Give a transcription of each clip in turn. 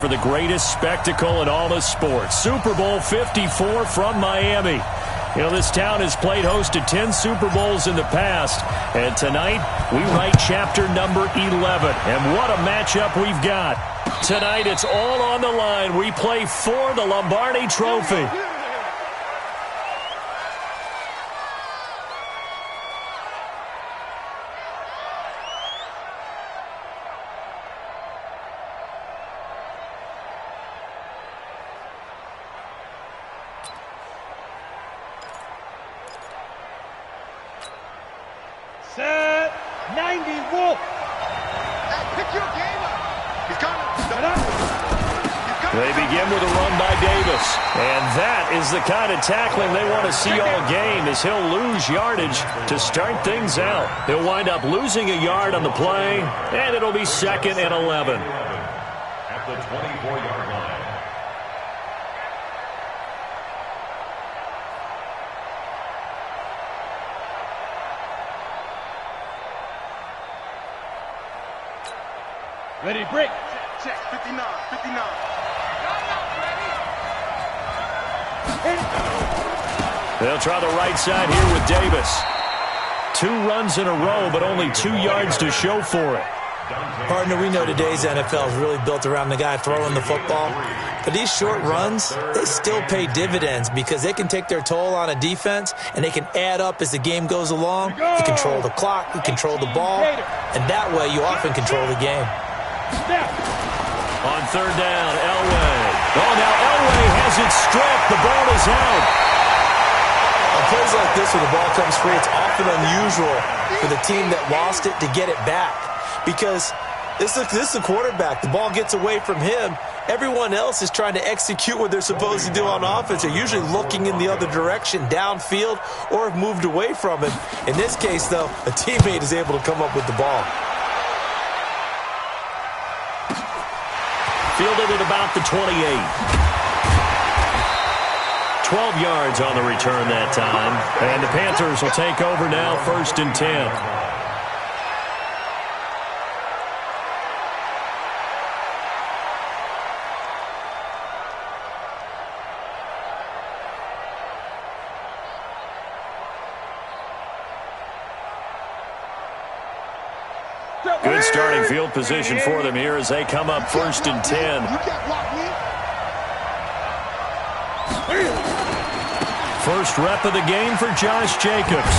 For the greatest spectacle in all of sports. Super Bowl 54 from Miami. You know, this town has played host to 10 Super Bowls in the past. And tonight, we write chapter number 11. And what a matchup we've got. Tonight, it's all on the line. We play for the Lombardi Trophy. Set 90 Wolf. Hey, pick your game up. He's coming. They begin with a run by Davis. And that is the kind of tackling they want to see all game, as he'll lose yardage to start things out. He'll wind up losing a yard on the play, and it'll be 2nd and 11. At the 24-yard line. Ready, break. Check, 59, 59. They'll try the right side here with Davis. 2 runs in a row, but only 2 yards to show for it. Partner, we know today's NFL is really built around the guy throwing the football. But these short runs, they still pay dividends because they can take their toll on a defense and they can add up as the game goes along. You control the clock, you control the ball, and that way you often control the game. On 3rd down, Elway. Oh, now Elway has it stripped. The ball is out. On plays like this where the ball comes free, it's often unusual for the team that lost it to get it back. Because this is the quarterback. The ball gets away from him. Everyone else is trying to execute what they're supposed to do on offense. They're usually looking in the other direction, downfield, or have moved away from him. In this case, though, a teammate is able to come up with the ball. Fielded at about the 28. 12 yards on the return that time. And the Panthers will take over now, 1st and 10. Good starting field position for them here as they come up 1st and 10. First rep of the game for Josh Jacobs.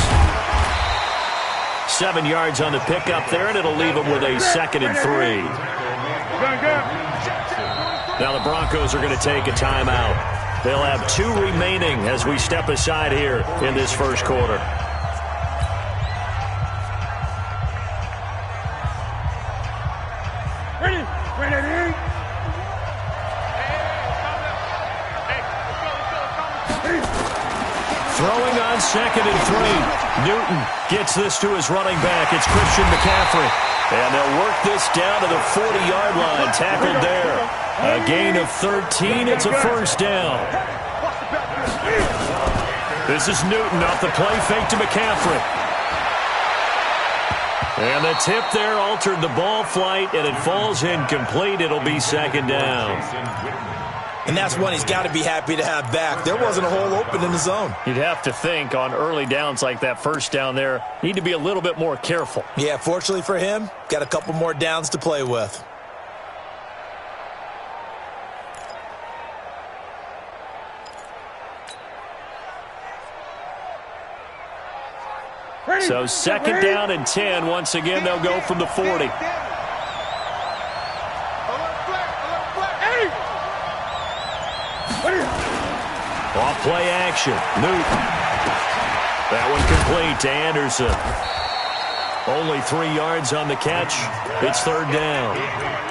7 yards on the pickup there, and it'll leave him with a 2nd and 3. Now the Broncos are going to take a timeout. They'll have 2 remaining as we step aside here in this first quarter. Throwing on 2nd and 3. Newton gets this to his running back. It's Christian McCaffrey. And they'll work this down to the 40-yard line. Tackled there. A gain of 13. It's a 1st down. This is Newton off the play fake to McCaffrey. And the tip there altered the ball flight, and it falls incomplete. It'll be 2nd down. And that's one he's got to be happy to have back. There wasn't a hole open in the zone. You'd have to think on early downs like that 1st down there, need to be a little bit more careful. Yeah, fortunately for him, got a couple more downs to play with. So 2nd down and 10. Once again, they'll go from the 40. Off play action. Newton. That one complete to Anderson. Only 3 yards on the catch. It's 3rd down.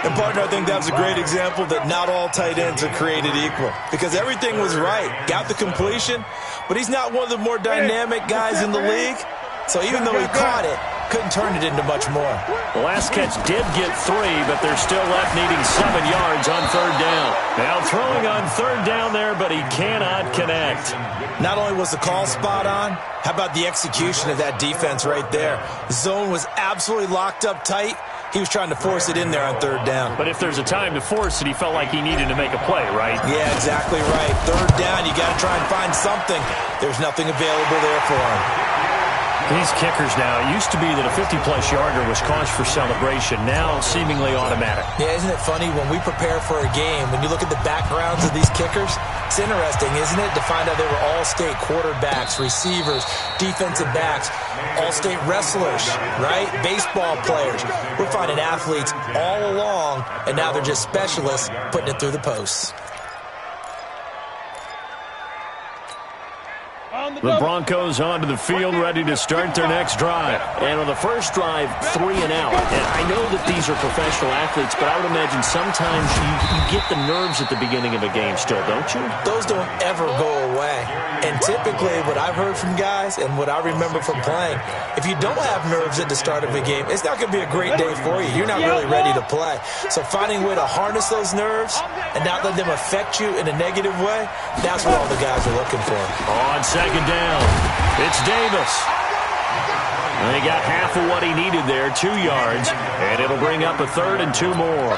And, partner, I think that's a great example that not all tight ends are created equal. Because everything was right. Got the completion, but he's not one of the more dynamic guys in the league. So even though he caught it, couldn't turn it into much more. The last catch did get 3, but they're still left needing 7 yards on 3rd down. Now throwing on third down there, but he cannot connect. Not only was the call spot on, how about the execution of that defense right there? The zone was absolutely locked up tight. He was trying to force it in there on third down. But if there's a time to force it, he felt like he needed to make a play, right? Yeah, exactly right. Third down, you got to try and find something. There's nothing available there for him. These kickers now, it used to be that a 50-plus yarder was cause for celebration, now seemingly automatic. Yeah, isn't it funny when we prepare for a game, when you look at the backgrounds of these kickers, it's interesting, isn't it, to find out they were all-state quarterbacks, receivers, defensive backs, all-state wrestlers, right? Baseball players. We're finding athletes all along, and now they're just specialists putting it through the posts. The Broncos onto the field, ready to start their next drive. And on the first drive, 3 and out. And I know that these are professional athletes, but I would imagine sometimes you get the nerves at the beginning of a game still, don't you? Those don't ever go away. And typically, what I've heard from guys and what I remember from playing, if you don't have nerves at the start of a game, it's not going to be a great day for you. You're not really ready to play. So finding a way to harness those nerves and not let them affect you in a negative way, that's what all the guys are looking for. On second down, it's Davis. And he got half of what he needed there, 2 yards, and it'll bring up a third and 2 more.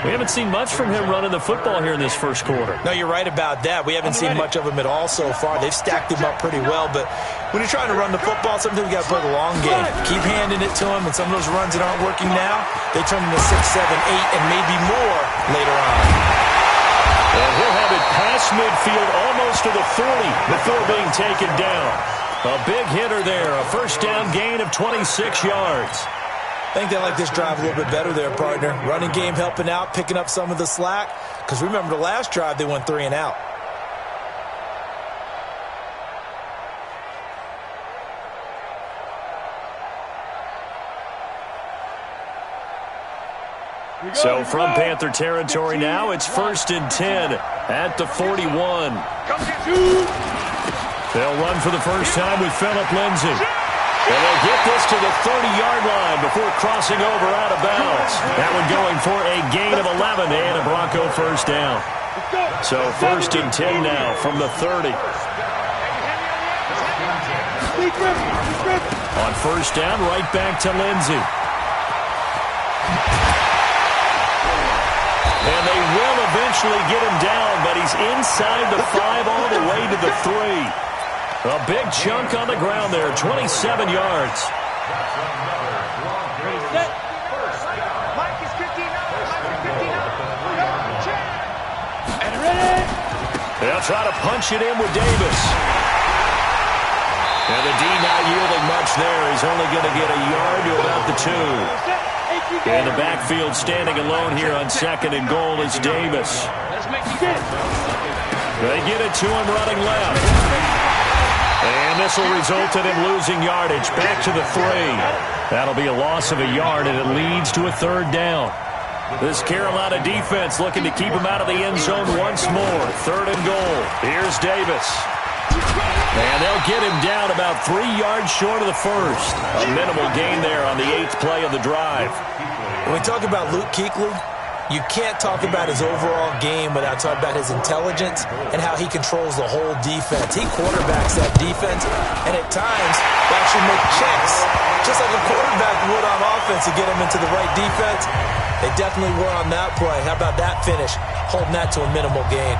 We haven't seen much from him running the football here in this first quarter. No, you're right about that. We haven't seen much of him at all so far. They've stacked him up pretty well, but when you're trying to run the football, sometimes you got to play the long game. Keep handing it to him, and some of those runs that aren't working now, they turn into 6, 7, 8, and maybe more later on. And he'll have it past midfield, almost to the 40 before being taken down. A big hitter there, a first down gain of 26 yards. I think they like this drive a little bit better there, partner. Running game helping out, picking up some of the slack. Because remember the last drive, they went 3 and out. So from Panther territory now, it's 1st and 10 at the 41. They'll run for the first time with Phillip Lindsay. And they'll get this to the 30-yard line before crossing over out of bounds. That one going for a gain of 11 and a Bronco first down. So 1st and 10 now from the 30. On first down, right back to Lindsay. And they will eventually get him down, but he's inside the 5 all the way to the 3. A big chunk on the ground there, 27 yards. They'll try to punch it in with Davis. And the D not yielding much there. He's only going to get a yard to about the 2. In the backfield, standing alone here on 2nd and goal is Davis. They get it to him running left. And this will result in him losing yardage back to the 3. That'll be a loss of a yard, and it leads to a 3rd down. This Carolina defense looking to keep him out of the end zone once more. 3rd and goal. Here's Davis. And they'll get him down about 3 yards short of the 1st. A minimal gain there on the 8th play of the drive. When we talk about Luke Kuechly, you can't talk about his overall game without talking about his intelligence and how he controls the whole defense. He quarterbacks that defense, and at times will actually make checks, just like a quarterback would on offense to get him into the right defense. They definitely were on that play. How about that finish, holding that to a minimal gain?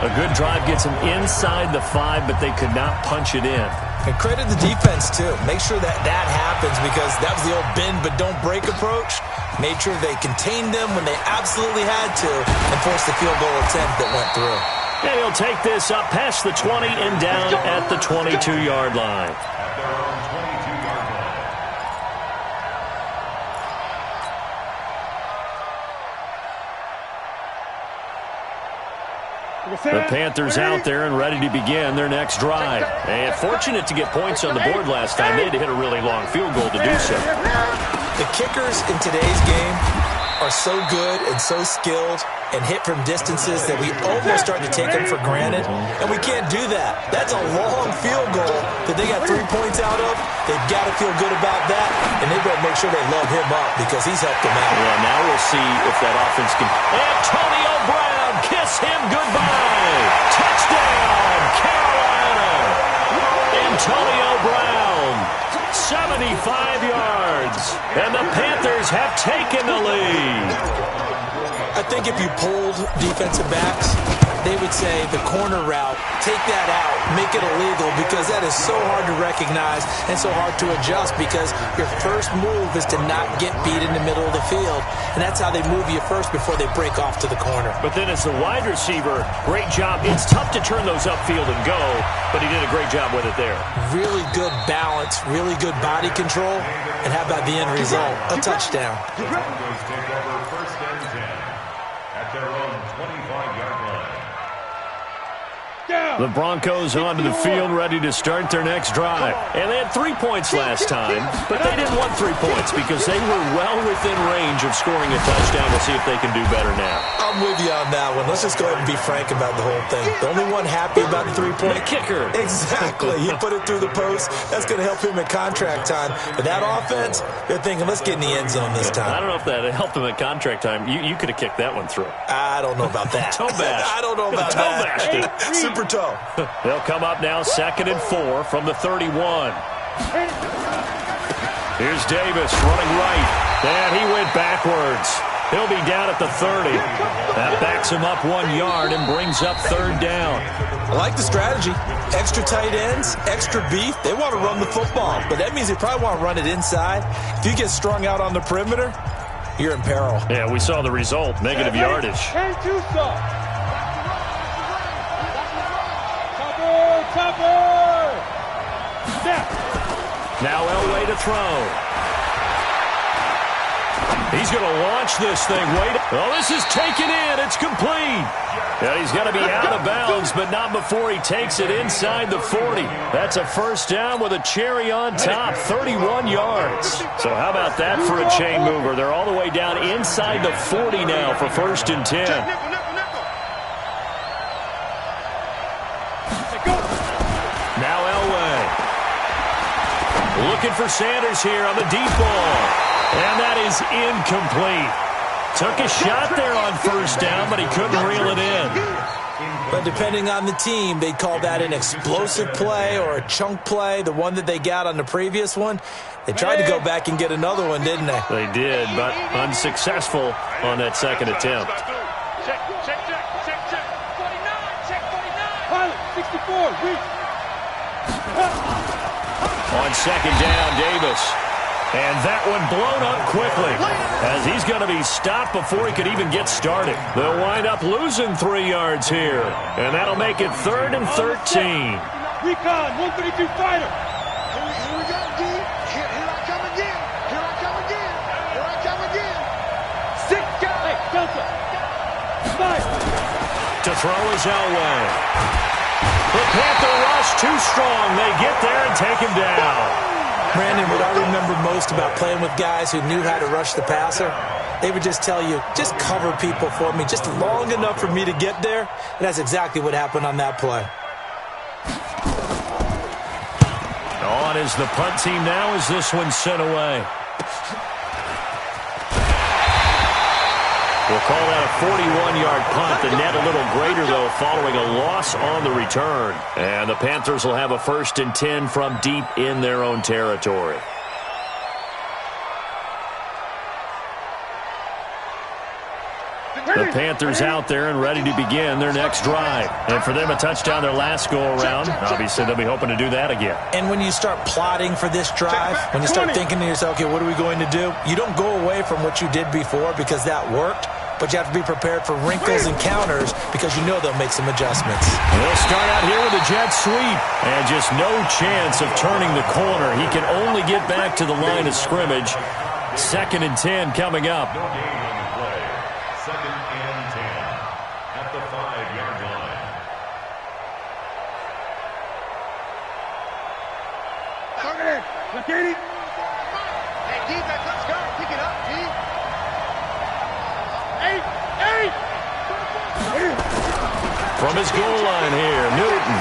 A good drive gets them inside the 5, but they could not punch it in. And credit the defense, too. Make sure that happens, because that was the old bend but don't break approach. Made sure they contained them when they absolutely had to and forced the field goal attempt that went through. And he'll take this up past the 20 and down at the 22-yard line. The Panthers out there and ready to begin their next drive. And fortunate to get points on the board last time. They had to hit a really long field goal to do so. The kickers in today's game are so good and so skilled and hit from distances that we almost start to take them for granted, and we can't do that. That's a long field goal that they got 3 points out of. They've got to feel good about that, and they've got to make sure they love him up because he's helped them out. Yeah, now we'll see if that offense can. Antonio Brown, kiss him goodbye. Touchdown, Carolina. Antonio Brown, 75 yards, and the Panthers have taken the lead. I think if you polled defensive backs, they would say the corner route, take that out, make it illegal, because that is so hard to recognize and so hard to adjust, because your first move is to not get beat in the middle of the field, and that's how they move you first before they break off to the corner. But then as the wide receiver, great job. It's tough to turn those upfield and go, but he did a great job with it there. Really good balance, really good body control, and how about the end result? A touchdown. Broncos take over first and 10 at their own 25-yard line. The Broncos onto the field, ready to start their next drive. And they had 3 points last time, but they didn't want 3 points because they were well within range of scoring a touchdown. We'll see if they can do better now. I'm with you on that one. Let's just go ahead and be frank about the whole thing. The only one happy about the 3-point kicker. Exactly. He put it through the post. That's going to help him at contract time. But that offense, they're thinking, let's get in the end zone this time. I don't know if that helped him at contract time. You could have kicked that one through. I don't know about that. Toe bash. I don't know about Toe that. bashed it. Super toe. They'll come up now 2nd and 4 from the 31. Here's Davis running right. And he went backwards. He'll be down at the 30. That backs him up 1 yard and brings up 3rd down. I like the strategy. Extra tight ends, extra beef. They want to run the football, but that means they probably want to run it inside. If you get strung out on the perimeter, you're in peril. Yeah, we saw the result. Negative yardage. Now Elway to throw. He's going to launch this thing. Oh, this is taken in. It's complete. Yeah, he's got to be out of bounds, but not before he takes it inside the 40. That's a first down with a cherry on top, 31 yards. So how about that for a chain mover? They're all the way down inside the 40 now for 1st and 10. Now Elway. Looking for Sanders here on the deep ball. And that is incomplete. Took a shot there on 1st down, but he couldn't reel it in. But depending on the team, they'd call that an explosive play or a chunk play, the one that they got on the previous one. They tried to go back and get another one, didn't they? They did, but unsuccessful on that 2nd attempt. Check. 49. Pilot, 64, reach. On 2nd down, Davis. And that one blown up quickly as he's going to be stopped before he could even get started. They'll wind up losing 3 yards here, and that'll make it 3rd and 13. Recon, 132 fighter. Here we go, D. Here I come again. Here I come again. 6 guys. Hey, Delta. 5. To throw is Elway. The Panther rush too strong. They get there and take him down. Brandon, what I remember most about playing with guys who knew how to rush the passer, they would just tell you, just cover people for me, just long enough for me to get there. And that's exactly what happened on that play. On is the punt team now as this one's sent away. We'll call that a 41-yard punt. The net a little greater, though, following a loss on the return. And the Panthers will have a 1st and 10 from deep in their own territory. The Panthers out there and ready to begin their next drive. And for them, a touchdown their last go-around. Obviously, they'll be hoping to do that again. And when you start plotting for this drive, when you start thinking to yourself, okay, what are we going to do? You don't go away from what you did before because that worked, but you have to be prepared for wrinkles and counters because you know they'll make some adjustments. They'll start out here with a jet sweep and just no chance of turning the corner. He can only get back to the line of scrimmage. 2nd and 10 coming up. No gain on the play. 2nd and 10 at the 5-yard line. Look at it. Hey, defense, let's go. Pick it up, D. from his goal line here. Newton.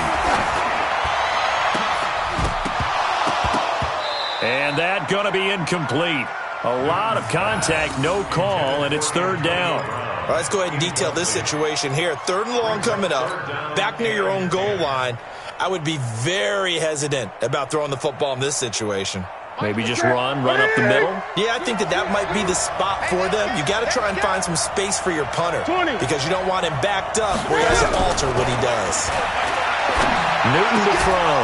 And that going to be incomplete. A lot of contact, no call, and it's third down. All right, let's go ahead and detail this situation here. Third and long coming up, back near your own goal line. I would be very hesitant about throwing the football in this situation. Maybe just run up the middle? Yeah, I think that might be the spot for them. You got to try and find some space for your punter because you don't want him backed up where he has to alter what he does. Newton to throw.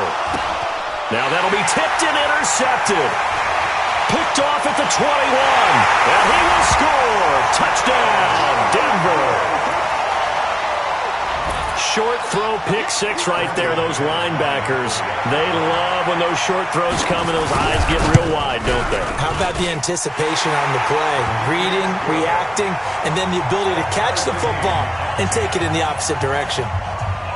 Now that'll be tipped and intercepted. Picked off at the 21. And he will score. Touchdown, Denver. Short throw, pick six right there. Those linebackers, they love when those short throws come and those eyes get real wide, don't they? How about the anticipation on the play? Reading, reacting, and then the ability to catch the football and take it in the opposite direction.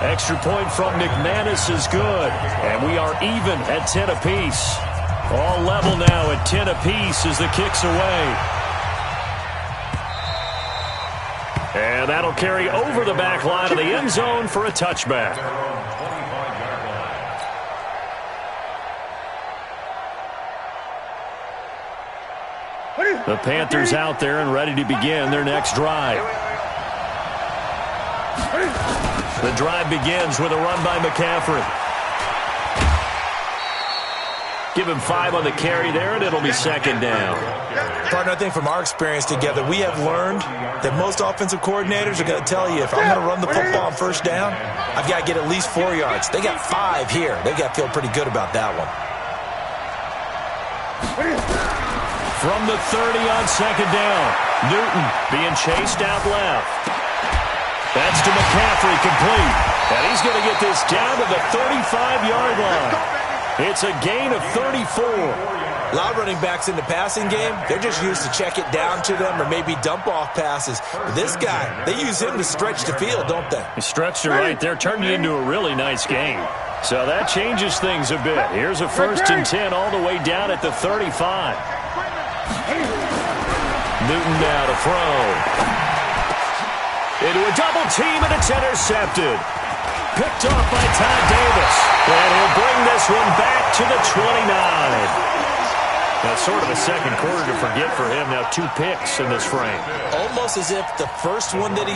Extra point from McManus is good. And we are even at 10 apiece. All level now at 10 apiece as the kick's away. And that'll carry over the back line of the end zone for a touchback. The Panthers out there and ready to begin their next drive. The drive begins with a run by McCaffrey. Give him 5 on the carry there, and it'll be second down. Partner, I think from our experience together, we have learned that most offensive coordinators are going to tell you, if I'm going to run the football on first down, I've got to get at least 4 yards. They got 5 here. They've got to feel pretty good about that one. From the 30 on second down, Newton being chased out left. That's to McCaffrey, complete. And he's going to get this down to the 35-yard line. It's a gain of 34. A lot of running backs in the passing game, they're just used to check it down to them or maybe dump-off passes. But this guy, they use him to stretch the field, don't they? He stretched it right there, turned it into a really nice game. So that changes things a bit. Here's a 1st and 10 all the way down at the 35. Newton now to throw. Into a double team, and it's intercepted. Picked off by Todd Davis. And he'll bring this one back to the 29. That's sort of a second quarter to forget for him. Now 2 picks in this frame. Almost as if the first one that he